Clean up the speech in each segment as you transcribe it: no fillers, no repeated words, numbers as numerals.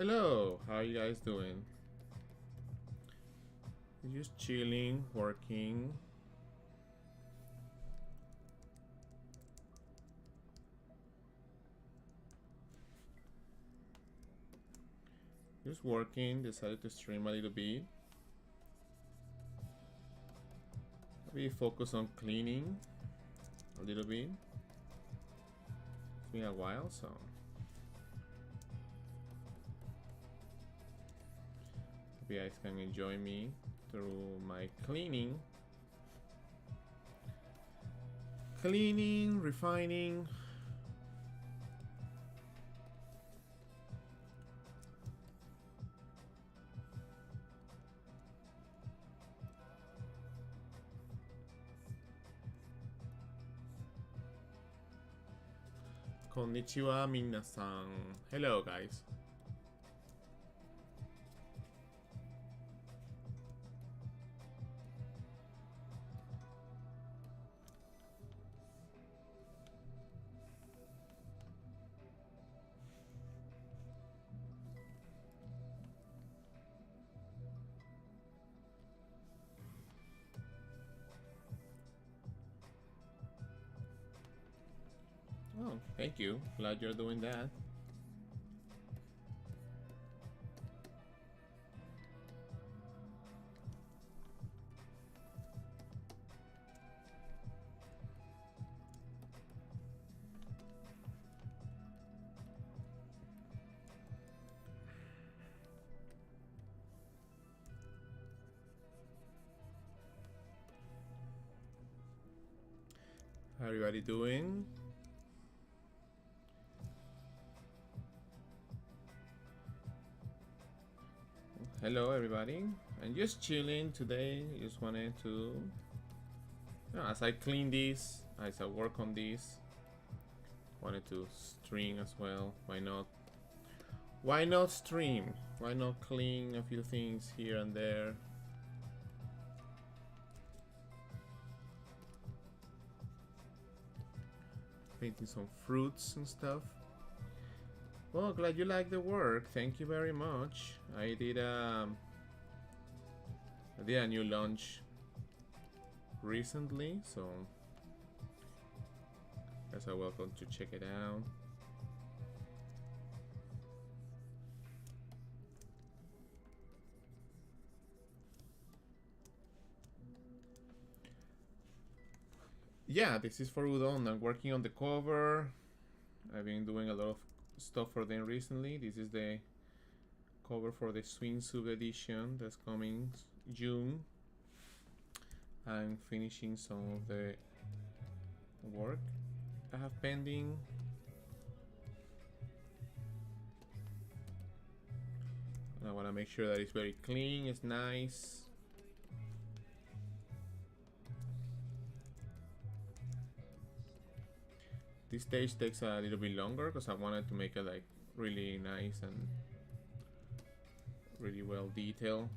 Hello, how are you guys doing? Just chilling, working. Just working, decided to stream a little bit. Maybe focus on cleaning a little bit. It's been a while, so you guys can enjoy me through my cleaning, refining. Konnichiwa, minasan. Hello, guys. Oh, thank you. Glad you're doing that. How everybody doing? Hello everybody. I'm just chilling today. Just wanted to, as I clean this, as I work on this, wanted to stream as well. Why not? Why not stream? Why not clean a few things here and there? Painting some fruits and stuff. Well, glad you like the work. Thank you very much. I did a new launch recently, so guys are welcome to check it out. Yeah, this is for Udon. I'm working on the cover. I've been doing a lot of stuff for them recently. This is the cover for the Swimsuit edition that's coming June. I'm finishing some of the work I have pending. And I want to make sure that it's very clean, it's nice. This stage takes a little bit longer because I wanted to make it like really nice and really well detailed.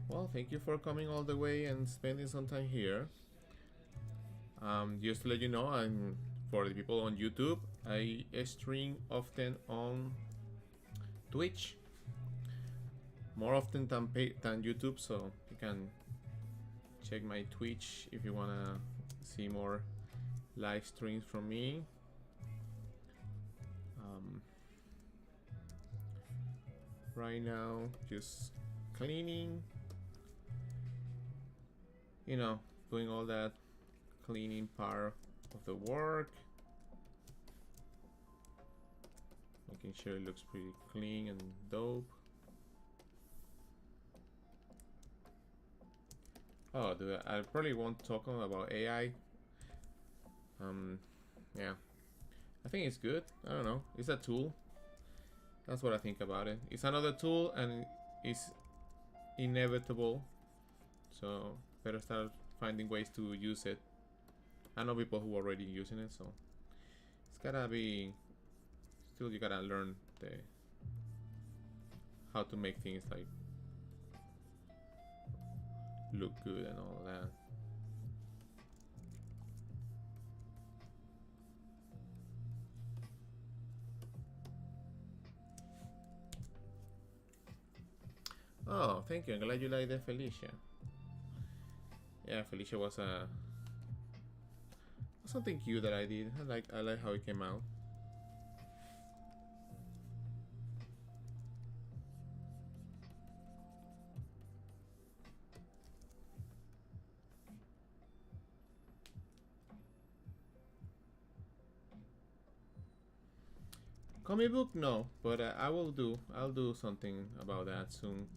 Well, thank you for coming all the way and spending some time here. Just to let you know, for the people on YouTube, I stream often on Twitch, more often than YouTube, so you can check my Twitch if you wanna see more live streams from me. Right now, just cleaning, you know, doing all that cleaning part of the work, making sure it looks pretty clean and dope. Oh, I probably won't talk about AI. Yeah, I think it's good. I don't know, it's a tool. That's what I think about it. It's another tool and it's inevitable, so better start finding ways to use it. I know people who are already using it, so it's gotta be, still you gotta learn how to make things like look good and all that. Oh, thank you. I'm glad you like the Felicia. Yeah, Felicia was something cute that I did. I like how it came out. Comic book, no, but I'll do something about that soon.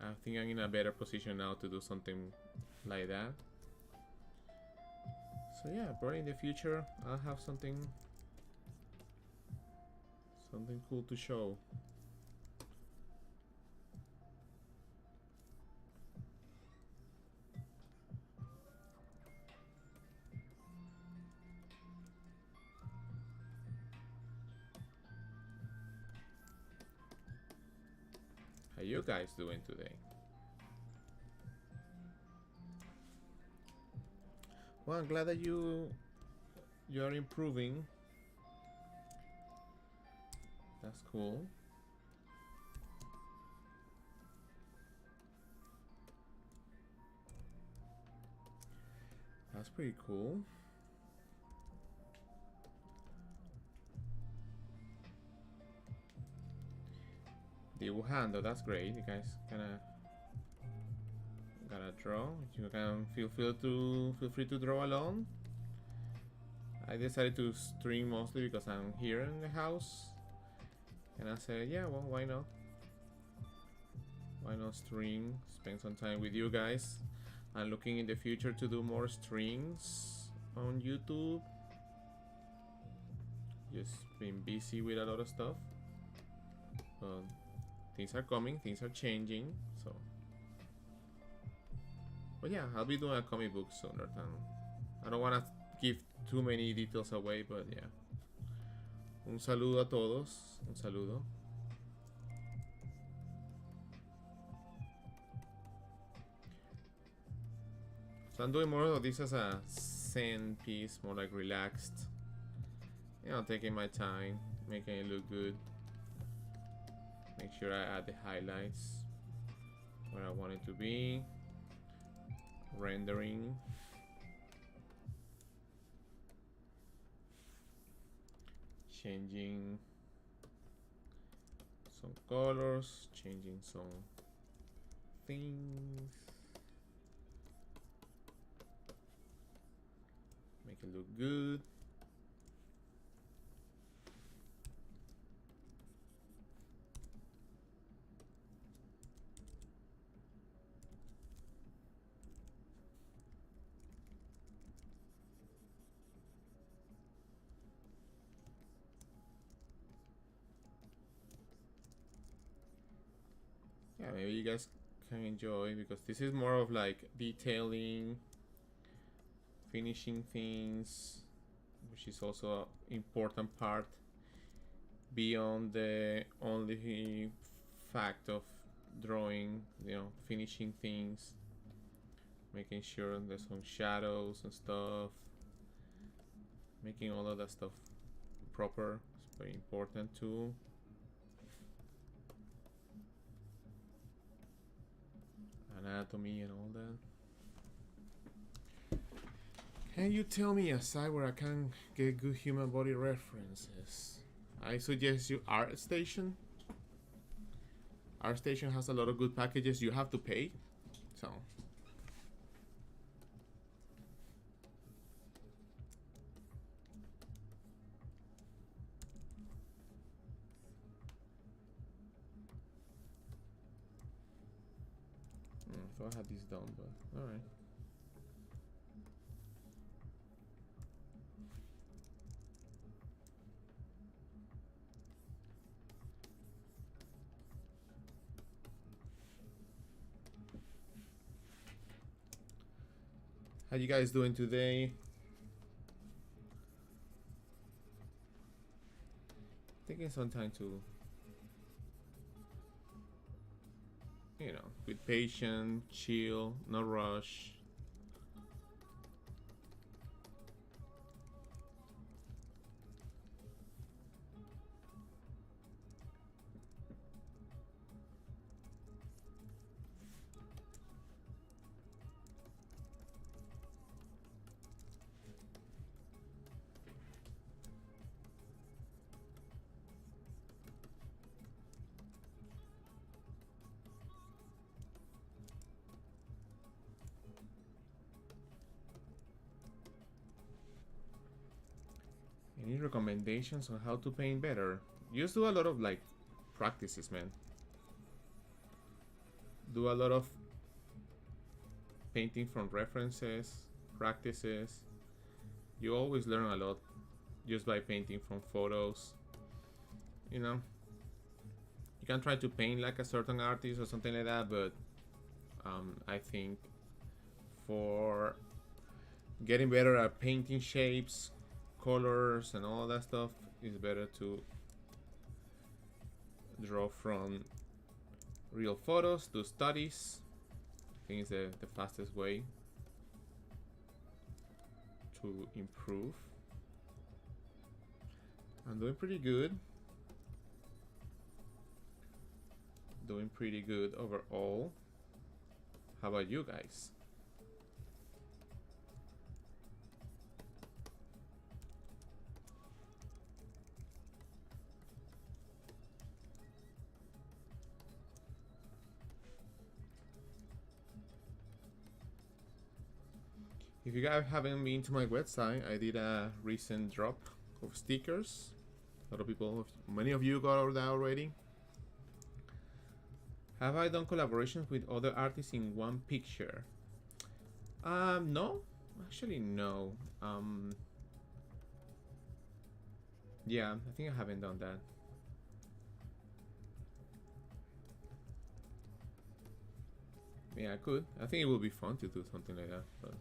I think I'm in a better position now to do something like that. So yeah, probably in the future I'll have something cool to show. How you guys doing today? Well, I'm glad that you're improving. That's cool. That's pretty cool. Dibujando, that's great. You guys gotta draw. You can feel free to draw along. I decided to stream mostly because I'm here in the house, and I said, yeah, well, why not? Why not stream? Spend some time with you guys. I'm looking in the future to do more streams on YouTube. Just been busy with a lot of stuff, but things are coming, things are changing, so. But yeah, I'll be doing a comic book sooner than. I don't want to give too many details away, but yeah. Un saludo a todos. Un saludo. So I'm doing more of this as a zen piece, more like relaxed. You know, taking my time, making it look good. Make sure I add the highlights where I want it to be. Rendering. Changing some colors, changing some things. Make it look good. Yeah, maybe you guys can enjoy, because this is more of like detailing, finishing things, which is also an important part beyond the only fact of drawing, you know, finishing things, making sure there's some shadows and stuff, making all of that stuff proper is very important too. Anatomy and all that. Can you tell me a site where I can get good human body references? I suggest you ArtStation. ArtStation has a lot of good packages. You have to pay, so. I thought I had this done, but all right. How you guys doing today? Taking some time to you know, with patience, chill, no rush. Any recommendations on how to paint better? Just do a lot of like practices, man. Do a lot of painting from references, practices. You always learn a lot just by painting from photos. You know, you can try to paint like a certain artist or something like that, but I think for getting better at painting shapes, colors, and all that stuff, it's better to draw from real photos, do studies. I think it's the fastest way to improve. I'm doing pretty good. Doing pretty good overall. How about you guys? If you guys haven't been to my website, I did a recent drop of stickers. A lot of people, many of you got that already. Have I done collaborations with other artists in one picture? No, actually no. Yeah, I think I haven't done that. Yeah, I could. I think it would be fun to do something like that, but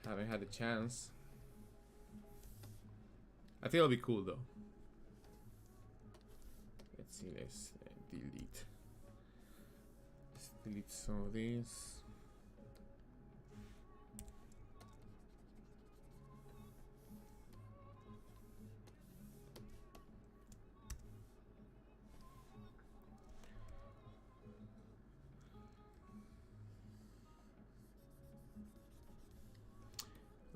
haven't had a chance. I think it'll be cool though. Let's see, let's delete. Let's delete some of these.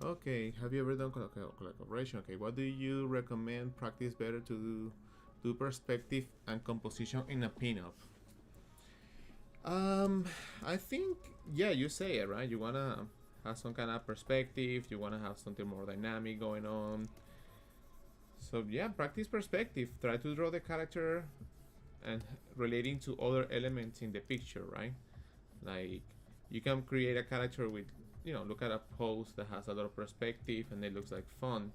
Okay, have you ever done collaboration? Okay, what do you recommend practice better to do perspective and composition in a pinup? I think, yeah, you say it, right? You wanna have some kind of perspective, you wanna have something more dynamic going on. So yeah, practice perspective. Try to draw the character and relating to other elements in the picture, right? Like you can create a character with, you know, look at a pose that has a lot of perspective and it looks like fun,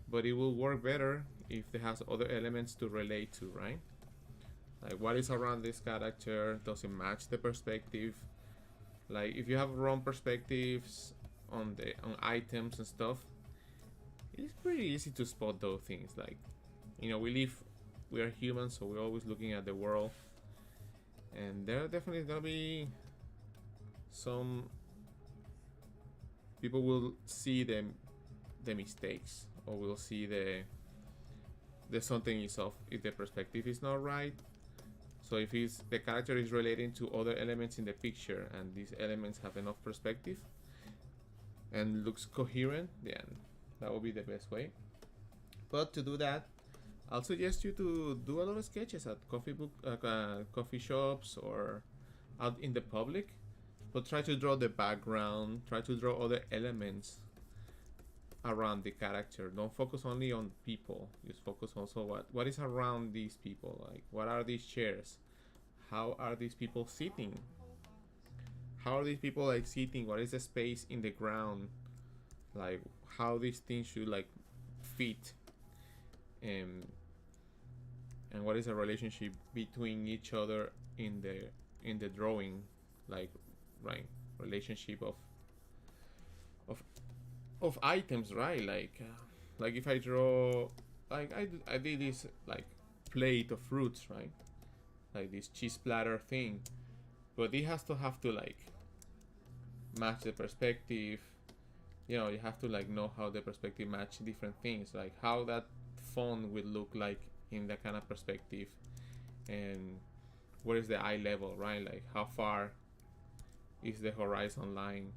but it will work better if it has other elements to relate to, right? Like what is around this character, does it match the perspective? Like if you have wrong perspectives on items and stuff, it's pretty easy to spot those things. Like, you know, we are humans, so we're always looking at the world, and there are definitely gonna be some people will see the mistakes, or will see the something is off if the perspective is not right. So if the character is relating to other elements in the picture and these elements have enough perspective and looks coherent, then that will be the best way. But to do that, I'll suggest you to do a lot of sketches at coffee shops or out in the public. But try to draw the background, try to draw other elements around the character. Don't focus only on people. Just focus also what is around these people. Like, what are these chairs? How are these people sitting? How are these people like sitting? What is the space in the ground? Like, how these things should like fit, and what is the relationship between each other in the drawing, like, right, relationship of items, right? Like if I draw, like I did this like plate of fruits, right? like this cheese splatter thing, but it has to have to like match the perspective. You know, you have to like know how the perspective match different things, like how that font will look like in that kind of perspective, and where is the eye level, right? Like how far is the horizon line,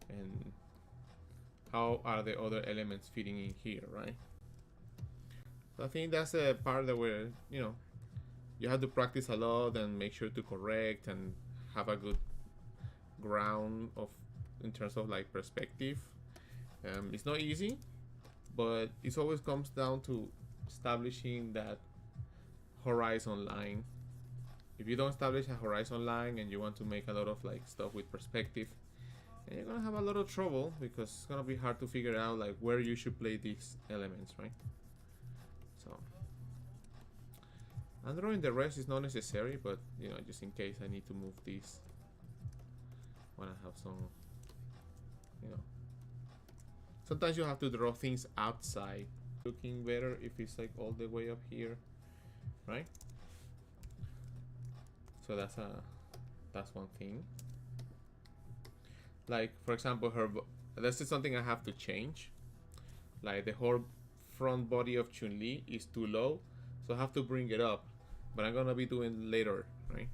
and how are the other elements fitting in here, right? So I think that's a part that where, you know, you have to practice a lot and make sure to correct and have a good ground of in terms of like perspective. It's not easy, but it always comes down to establishing that horizon line. If you don't establish a horizon line and you want to make a lot of like stuff with perspective, and you're gonna have a lot of trouble because it's gonna be hard to figure out like where you should play these elements, right? So I'm drawing the rest is not necessary, but you know, just in case I need to move this when I have some, you know, sometimes you have to draw things outside. Looking better if it's like all the way up here, right? So that's one thing. Like for example, this is something I have to change. Like the whole front body of Chun-Li is too low, so I have to bring it up. But I'm gonna be doing later, right?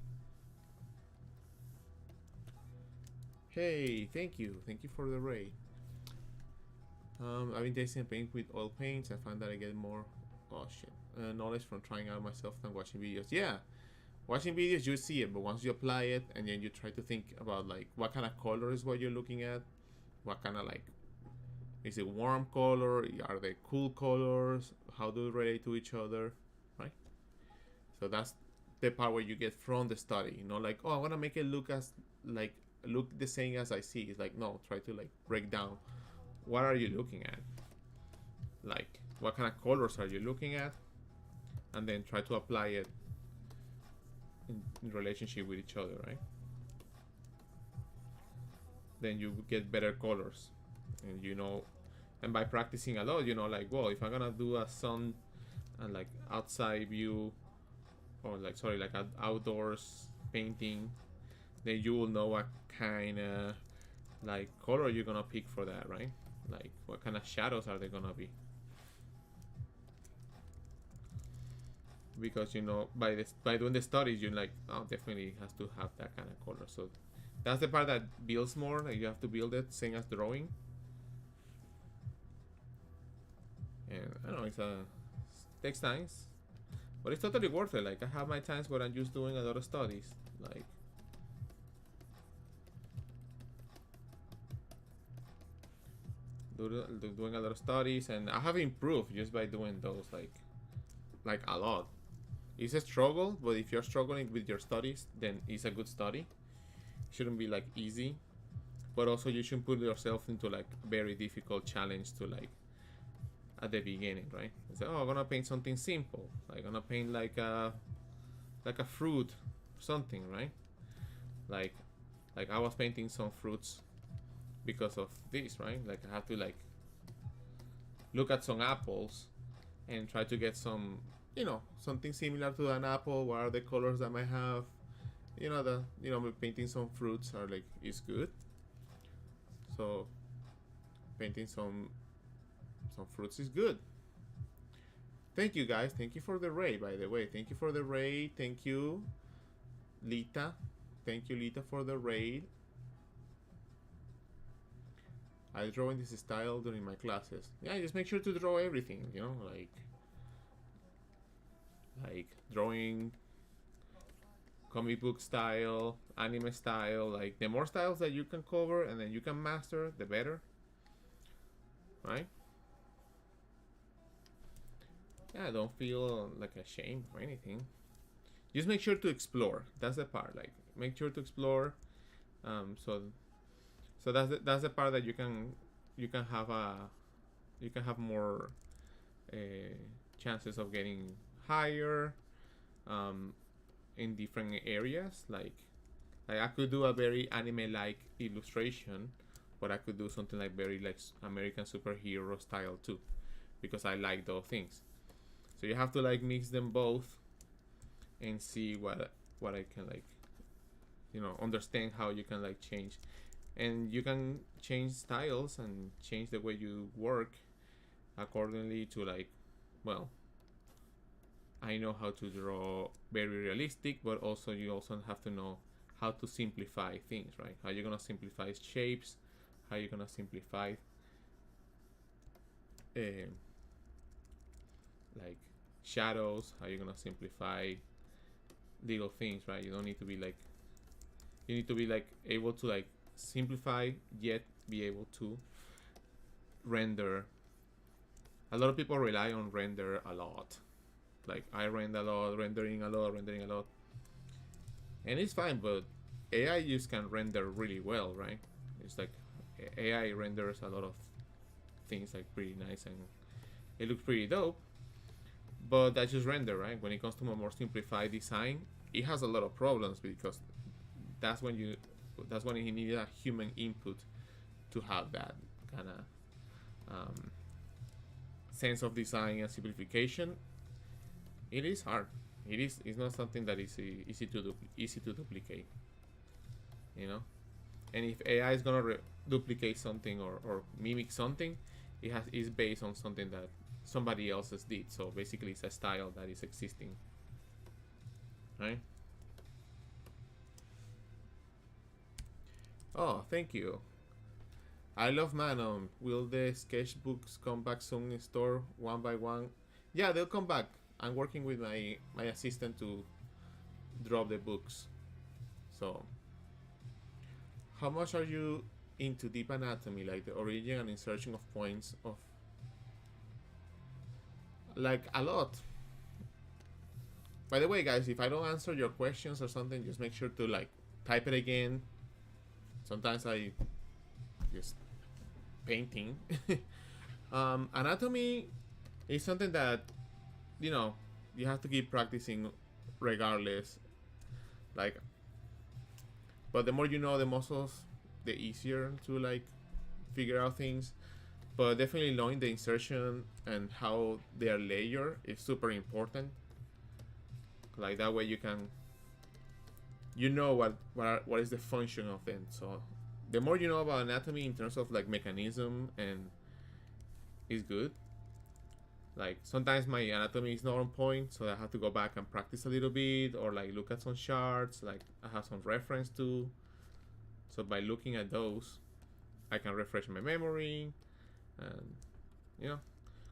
Hey, thank you for the raid. I've been tasting paint with oil paints. I find that I get more knowledge from trying out myself than watching videos. Yeah, watching videos you see it, but once you apply it and then you try to think about like what kind of color is what you're looking at, what kind of like, is it warm color, are they cool colors, how do they relate to each other, right? So that's the part where you get from the study, you know, like, oh, I want to make it look the same as I see. It's like, no, try to like break down what are you looking at, like what kind of colors are you looking at, and then try to apply it in relationship with each other, right? Then you get better colors, and you know, and by practicing a lot, you know, like, well, if I'm gonna do a sun and like outside view, or like, sorry, like an outdoors painting, then you will know what kind of like color you're gonna pick for that, right? Like what kind of shadows are they gonna be? Because you know, by doing the studies, you're like, oh, definitely has to have that kind of color. So that's the part that builds more. Like you have to build it, same as drawing. And I don't know, it takes time, but it's totally worth it. Like I have my times where I'm just doing a lot of studies, like doing a lot of studies, and I have improved just by doing those, like a lot. It's a struggle, but if you're struggling with your studies, then it's a good study. It shouldn't be like easy, but also you shouldn't put yourself into like a very difficult challenge to like at the beginning, right? It's like, oh, I'm gonna paint something simple. Like I'm gonna paint like a fruit, something, right? Like I was painting some fruits because of this, right? Like I have to like look at some apples and try to get some, you know, something similar to an apple. What are the colors that might have? You know, painting some fruits are like is good. So painting some fruits is good. Thank you guys. Thank you for the raid, by the way. Thank you for the raid. Thank you, Lita. Thank you, Lita, for the raid. I draw in this style during my classes. Yeah, just make sure to draw everything, you know, like drawing comic book style, anime style, like the more styles that you can cover and then you can master, the better. Right? Yeah, don't feel like ashamed or anything. Just make sure to explore. That's the part. Like make sure to explore. So that's the part that you can have more chances of getting higher in different areas. Like I could do a very anime-like illustration, but I could do something like very like American superhero style too, because I like those things. So you have to like mix them both and see what I can like, you know, understand how you can like change, and you can change styles and change the way you work accordingly to like, well, I know how to draw very realistic, but also you also have to know how to simplify things, right? How you're gonna simplify shapes, how you're gonna simplify uh, like shadows, how you're gonna simplify little things, right? You don't need to be like, you need to be like able to like simplify yet be able to render. A lot of people rely on render a lot. Like I render a lot, rendering a lot, rendering a lot, and it's fine. But AI just can render really well, right? It's like AI renders a lot of things like pretty nice and it looks pretty dope. But that's just render, right? When it comes to a more simplified design, it has a lot of problems because that's when you that's when you need a human input to have that kind of sense of design and simplification. It is hard. It is. It's not something that is easy to duplicate. You know, and if AI is gonna duplicate something or mimic something, it is based on something that somebody else has did. So basically, it's a style that is existing, right? Oh, thank you. I love Manon. Will the sketchbooks come back soon in store one by one? Yeah, they'll come back. I'm working with my assistant to drop the books. So, how much are you into deep anatomy, like the origin and insertion of points of, like, a lot? By the way, guys, if I don't answer your questions or something, just make sure to like type it again. Sometimes I just painting. Anatomy is something that, you know, you have to keep practicing regardless. Like, but the more you know the muscles, the easier to like figure out things. But definitely knowing the insertion and how they are layered is super important. Like that way you can, you know what is the function of them. So the more you know about anatomy in terms of like mechanism and is good. Like sometimes my anatomy is not on point, so I have to go back and practice a little bit or like look at some charts, like I have some reference to. So by looking at those, I can refresh my memory and, you know,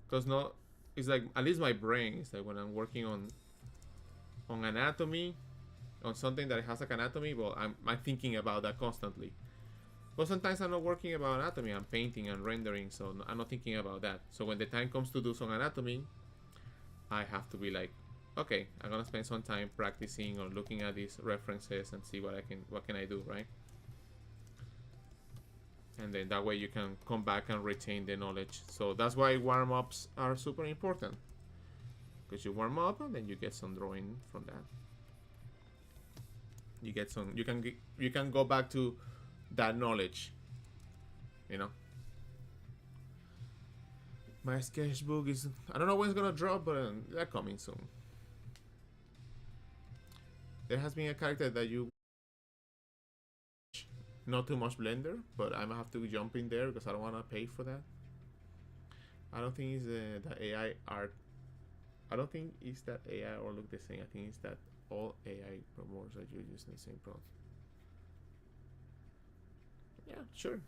because not, it's like at least my brain is like when I'm working on anatomy, on something that has like anatomy, well, I'm thinking about that constantly. But sometimes I'm not working about anatomy, I'm painting and rendering, so I'm not thinking about that. So when the time comes to do some anatomy, I have to be like, okay, I'm gonna spend some time practicing or looking at these references and see what can I do, right? And then that way you can come back and retain the knowledge. So that's why warm-ups are super important, because you warm up and then you get some drawing from that. You get some, you can go back to that knowledge, you know. My sketchbook is, I don't know when it's gonna drop, but they're coming soon. There has been a character that you, not too much Blender, but I'm gonna have to jump in there because I don't want to pay for that. I don't think it's the AI art. I don't think it's that AI or look the same. I think it's that all AI promotes that you're using the same prompt. Yeah, sure.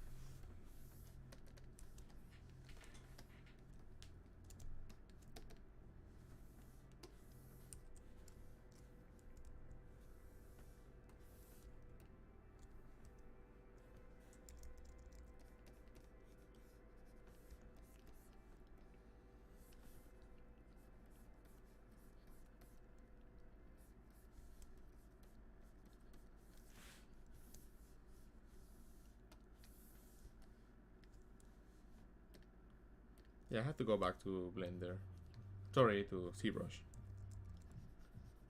Yeah, I have to go back to Blender. Sorry, to ZBrush.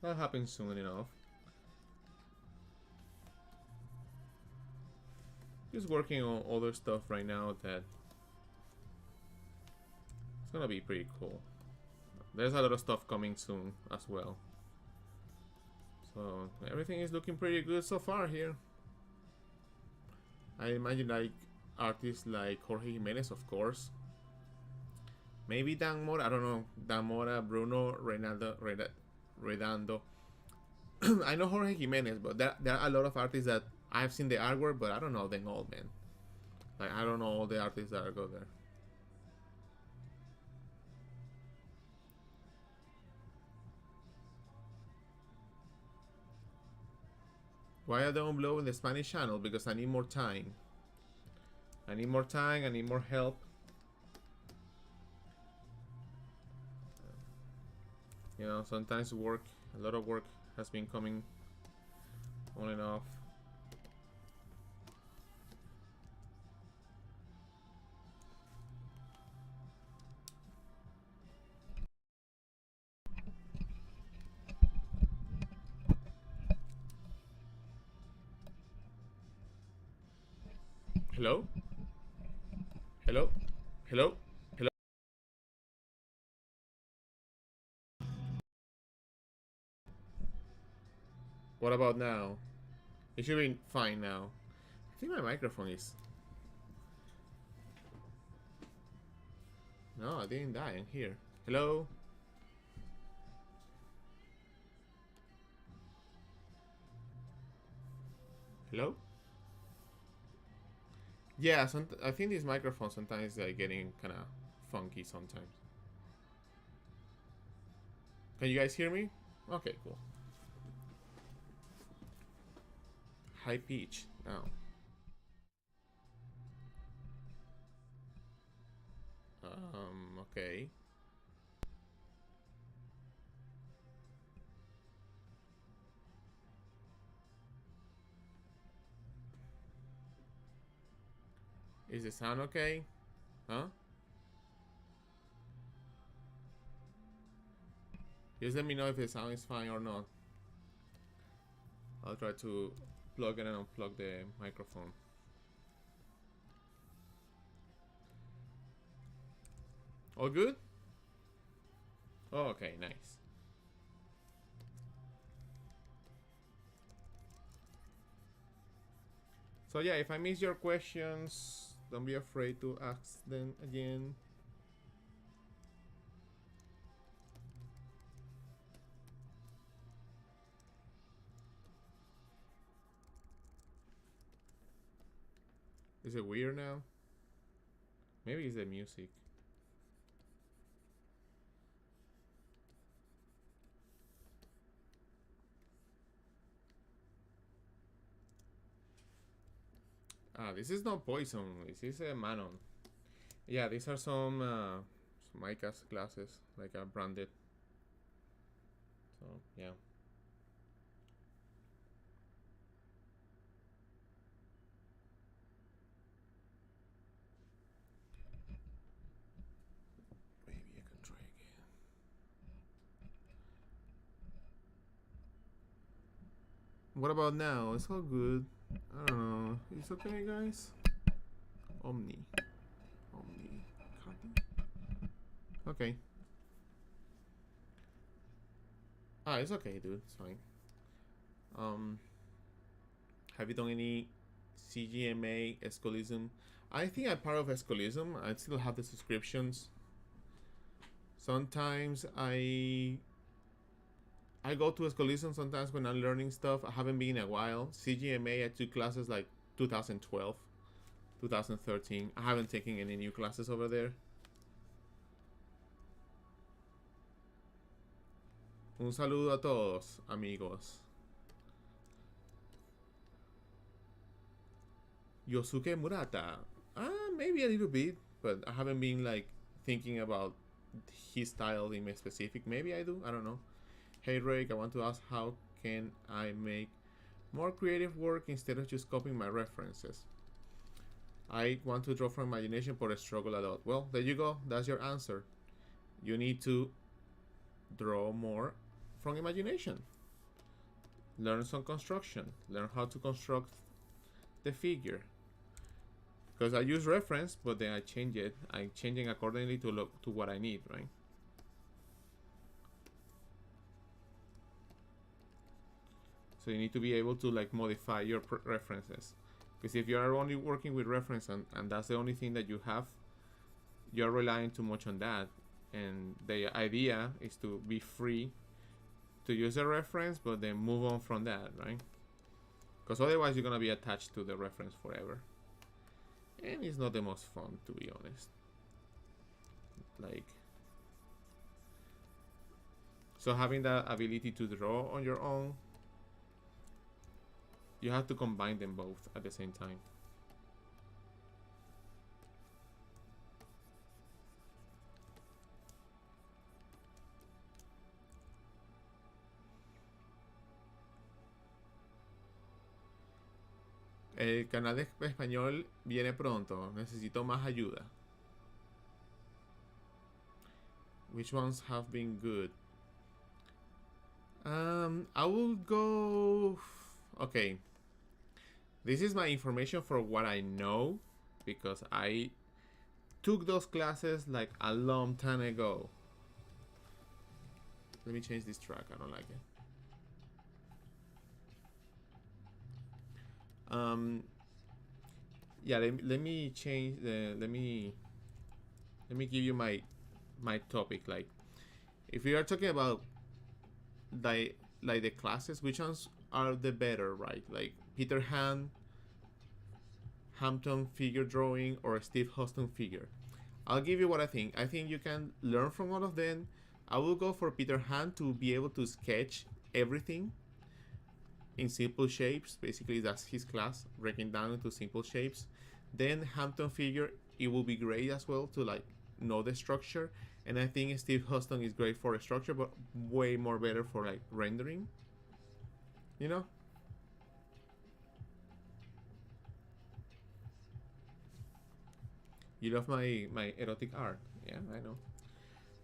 That happens soon enough. Just working on other stuff right now that it's gonna be pretty cool. There's a lot of stuff coming soon as well. So everything is looking pretty good so far here. I imagine like artists like Jorge Jimenez, of course. Maybe Dan Mora, I don't know. Dan Mora, Bruno, Redondo. I know Jorge Jimenez, but there are a lot of artists that I've seen the artwork, but I don't know them all, man. Like, I don't know all the artists that go there. Why I don't blow in the Spanish channel? Because I need more time. I need more time, I need more help. You know, sometimes work, a lot of work has been coming on and off. Hello? Hello? Hello? Hello? What about now? It should be fine now. I think my microphone is... No, I didn't die. I'm here. Hello? Hello? Yeah, I think this microphone sometimes is getting kind of funky sometimes. Can you guys hear me? Okay, cool. High pitch now. Okay. Is the sound okay? Huh? Just let me know if the sound is fine or not. I'll try to plug in and unplug the microphone. All good? Oh, okay, nice. So yeah, if I miss your questions, don't be afraid to ask them again. Is it weird now? Maybe it's the music. Ah, this is not Poison. This is a Manon. Yeah, these are some Micah's glasses, like branded. So yeah. Maybe I can try again. What about now? It's all good. I don't know. It's okay, guys. Omni. Copy. Okay. Ah, it's okay, dude. It's fine. Have you done any CGMA Escolism? I think I'm part of Escolism. I still have the subscriptions. Sometimes I go to Escolism sometimes when I'm learning stuff. I haven't been in a while. CGMA, I took classes like 2012, 2013. I haven't taken any new classes over there. Un saludo a todos, amigos. Yosuke Murata. Maybe a little bit, but I haven't been like thinking about his style in specific. Maybe I do. I don't know. Hey Reiq, I want to ask how can I make more creative work instead of just copying my references? I want to draw from imagination, but I struggle a lot. Well, there you go. That's your answer. You need to draw more from imagination. Learn some construction. Learn how to construct the figure. Because I use reference, but then I change it. I'm changing accordingly to look to what I need, right? So you need to be able to like modify your references. Because if you are only working with reference and that's the only thing that you have, you're relying too much on that. And the idea is to be free to use a reference, but then move on from that, right? Because otherwise you're gonna be attached to the reference forever. And it's not the most fun, to be honest. Like, so having that ability to draw on your own, you have to combine them both at the same time. El canal de español viene pronto. Necesito más ayuda. Which ones have been good? I will go. Okay. This is my information for what I know, because I took those classes like a long time ago. Let me change this track. I don't like it. Yeah, let me change the let me give you my topic. Like, if we are talking about like the classes, which ones are the better, right? Like Peter Hampton figure drawing or Steve Huston figure. I'll give you what I think. I think you can learn from all of them. I will go for Peter Han to be able to sketch everything in simple shapes. Basically, that's his class, breaking down into simple shapes. Then Hampton figure, it will be great as well to like know the structure. And I think Steve Huston is great for a structure, but way more better for like rendering. You know? You love my erotic art. Yeah, I know.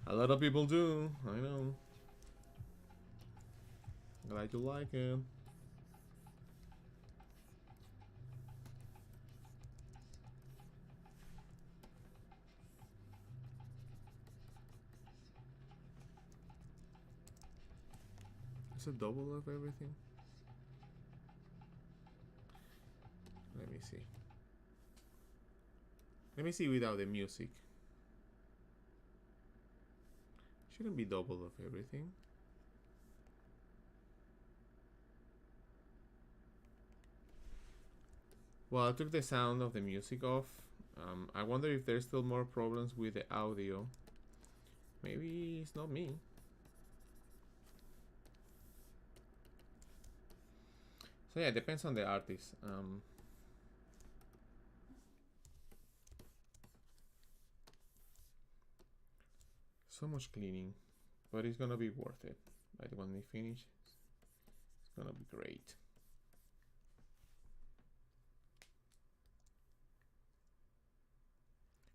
A lot of people do. I know. Glad you like it. It's a double of everything. Let me see. Let me see without the music. Shouldn't be double of everything. Well, I took the sound of the music off. I wonder if there's still more problems with the audio. Maybe it's not me. So yeah, it depends on the artist. So much cleaning, but it's gonna be worth it. By the when we finish, it's gonna be great.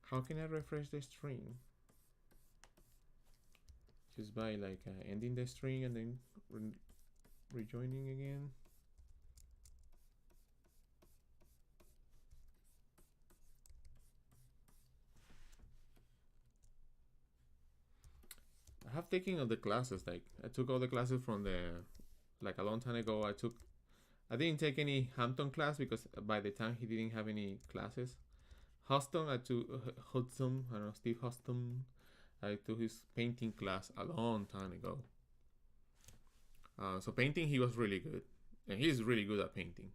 How can I refresh the string? Just by like ending the string and then rejoining again. I have taken all the classes. Like I took all the classes from the like a long time ago. I didn't take any Hampton class because by the time he didn't have any classes. Huston, I took Hudson, I don't know, Steve Huston. I took his painting class a long time ago. So painting, he was really good, and he's really good at painting.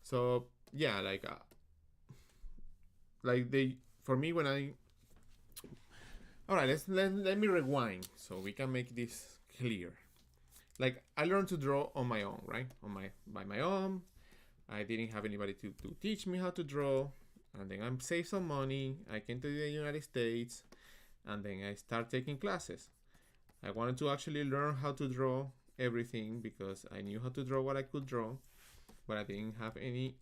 So yeah, like they for me when I. All right, let me rewind so we can make this clear. Like I learned to draw on my own, right? By my own. I didn't have anybody to teach me how to draw, and then I saved some money. I came to the United States, and then I started taking classes. I wanted to actually learn how to draw everything because I knew how to draw what I could draw, but I didn't have any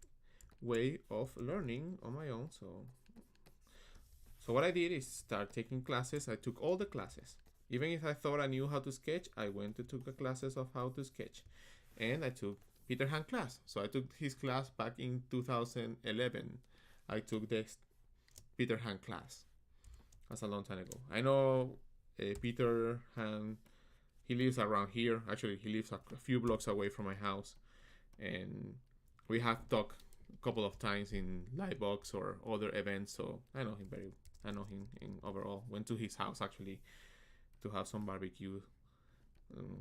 way of learning on my own. So what I did is start taking classes. I took all the classes. Even if I thought I knew how to sketch, I went to took classes of how to sketch. And I took Peter Han class. So I took his class back in 2011. I took the Peter Han class. That's a long time ago. I know Peter Han. He lives around here. Actually, he lives a few blocks away from my house, and we have talked a couple of times in Livebox or other events. So I know him very. I know him in overall. Went to his house actually to have some barbecue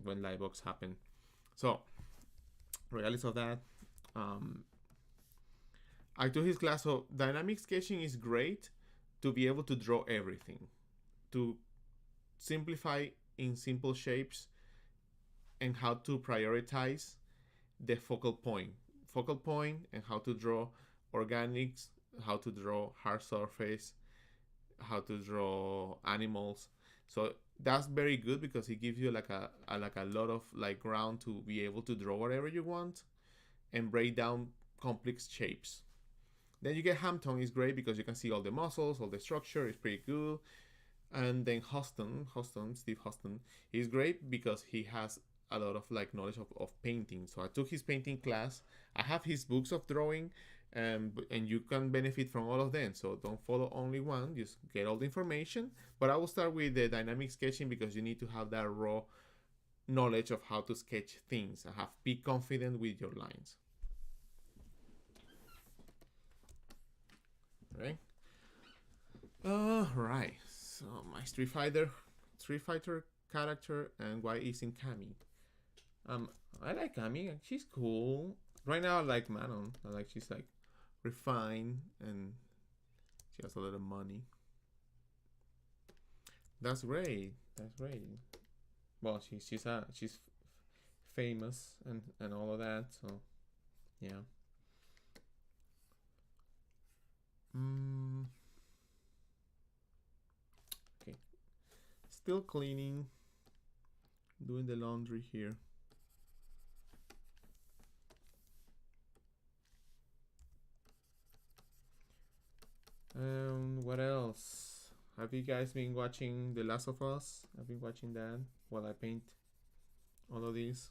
when Livebox happened. So regardless of that, um, I took his class. So dynamic sketching is great to be able to draw everything, to simplify in simple shapes, and how to prioritize the focal point, and how to draw organics, how to draw hard surface, how to draw animals. So that's very good because it gives you like a lot of like ground to be able to draw whatever you want and break down complex shapes. Then you get Hampton is great because you can see all the muscles, all the structure is pretty good. And then Steve Huston, he's great because he has a lot of like knowledge of painting. So I took his painting class. I have his books of drawing, and you can benefit from all of them. So don't follow only one, just get all the information. But I will start with the dynamic sketching because you need to have that raw knowledge of how to sketch things and be confident with your lines. Right? All right. So my Street Fighter character, and why isn't Cammy? I like Cammy. She's cool. Right now, I like Manon. I like she's like refined and she has a lot of money. That's great. That's great. Well, she's famous and all of that. So yeah. Okay. Still cleaning. Doing the laundry here. What else? Have you guys been watching The Last of Us? I've been watching that while I paint all of these.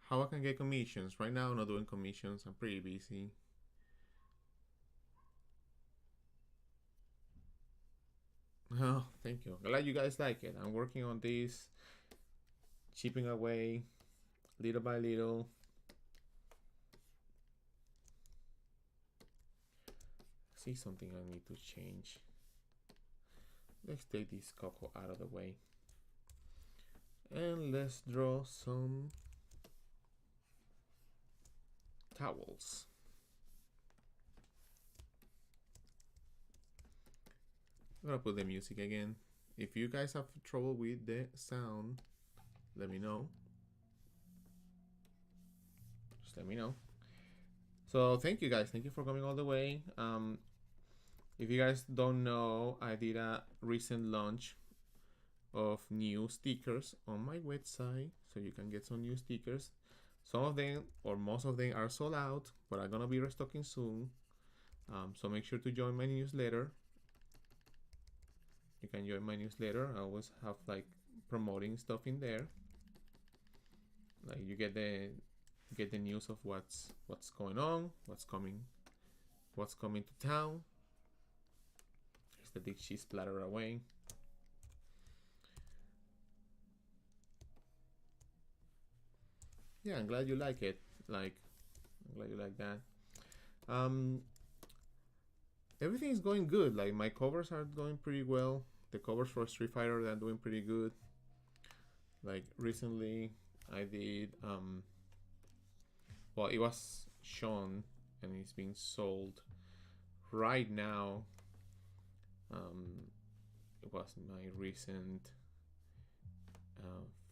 How I can get commissions? Right now I'm not doing commissions. I'm pretty busy. Oh, thank you. Glad you guys like it. I'm working on this, chipping away little by little. See something I need to change. Let's take this cocoa out of the way. And let's draw some towels. I'm gonna put the music again. If you guys have trouble with the sound, let me know. Just let me know. So thank you guys. Thank you for coming all the way. If you guys don't know, I did a recent launch of new stickers on my website, so you can get some new stickers. Some of them or most of them are sold out, but I'm gonna be restocking soon. So make sure to join my newsletter. You can join my newsletter. I always have like promoting stuff in there. Like you get the news of what's going on, what's coming to town. There's the big cheese splatter away. Yeah, I'm glad you like it. Like, I'm glad you like that. Everything is going good. Like my covers are going pretty well. The covers for Street Fighter are doing pretty good. Like recently, I did. Well, it was shown and it's being sold right now. It was my recent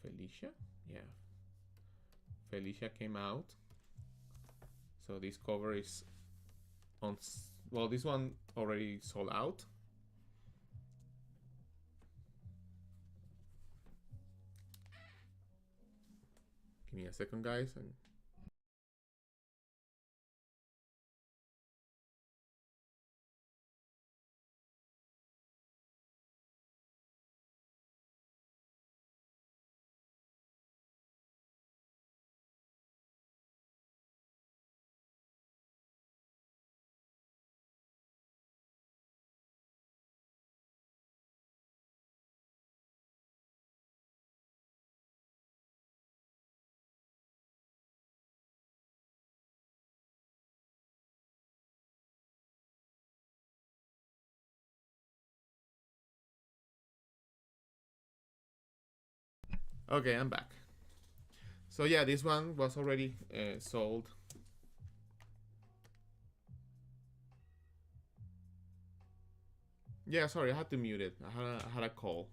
Felicia. Yeah, Felicia came out. So this cover is on. Well, this one already sold out. Give me a second, guys, and Okay, I'm back. So yeah, this one was already sold. Yeah, sorry, I had to mute it. I had a call.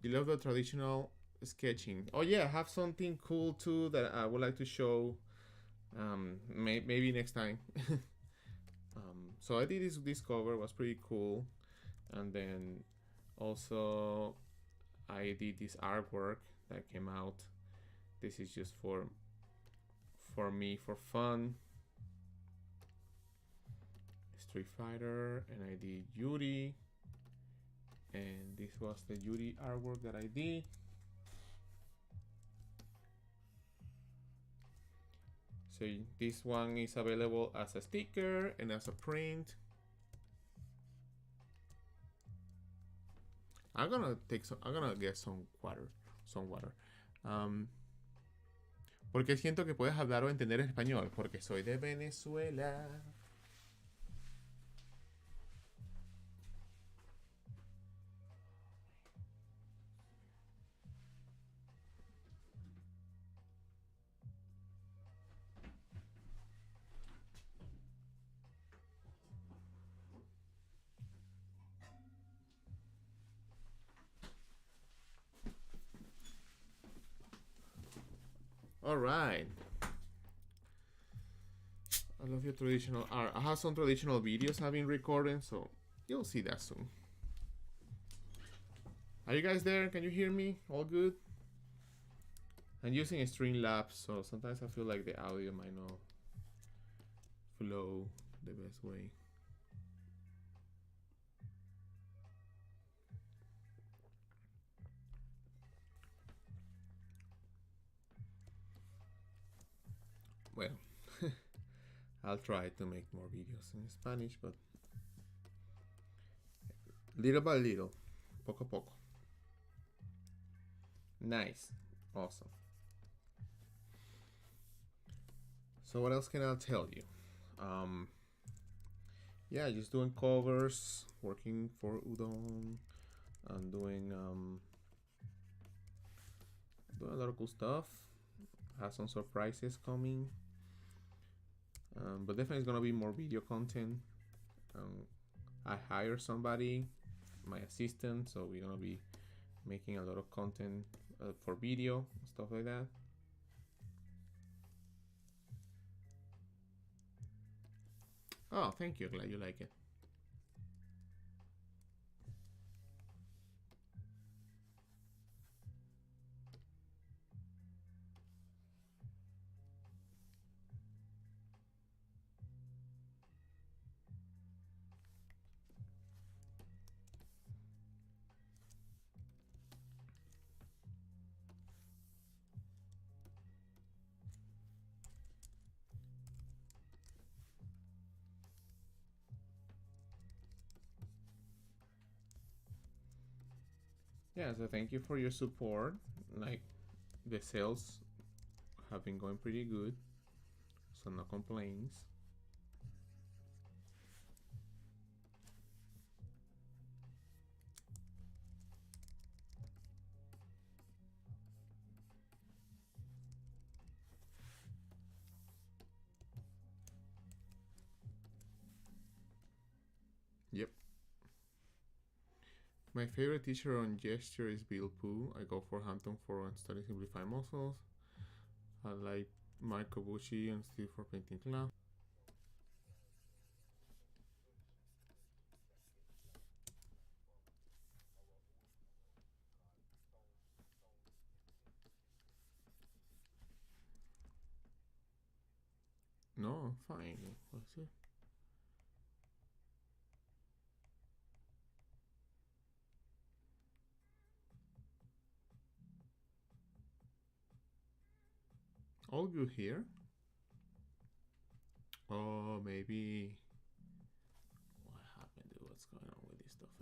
You love the traditional sketching. Oh yeah, I have something cool too that I would like to show. Maybe next time. So I did this cover, was pretty cool, and then also I did this artwork that came out. This is just for me for fun. Street Fighter, and I did Yuri, and this was the Yuri artwork that I did. So this one is available as a sticker and as a print. I'm gonna get some water. Porque siento que puedes hablar o entender español, porque soy de Venezuela. All right. I love your traditional art. I have some traditional videos I've been recording, so you'll see that soon. Are you guys there? Can you hear me? All good? I'm using a Streamlabs, so sometimes I feel like the audio might not flow the best way. Well, I'll try to make more videos in Spanish, but little by little, poco a poco. Nice, awesome. So what else can I tell you? Yeah, just doing covers, working for Udon, and doing a lot of cool stuff. Have some surprises coming, but definitely it's gonna be more video content. I hired somebody, my assistant, so we're gonna be making a lot of content for video, stuff like that. Oh, thank you. Glad you like it. Yeah, so thank you for your support. Like, the sales have been going pretty good, so no complaints. Yep. My favorite teacher on gesture is Bill Pooh. I go for Hampton for studying simplify muscles. I like Mike Kobushi and Steve for painting clown. No, fine. What's it? All good here. Oh, maybe. What happened? What's going on?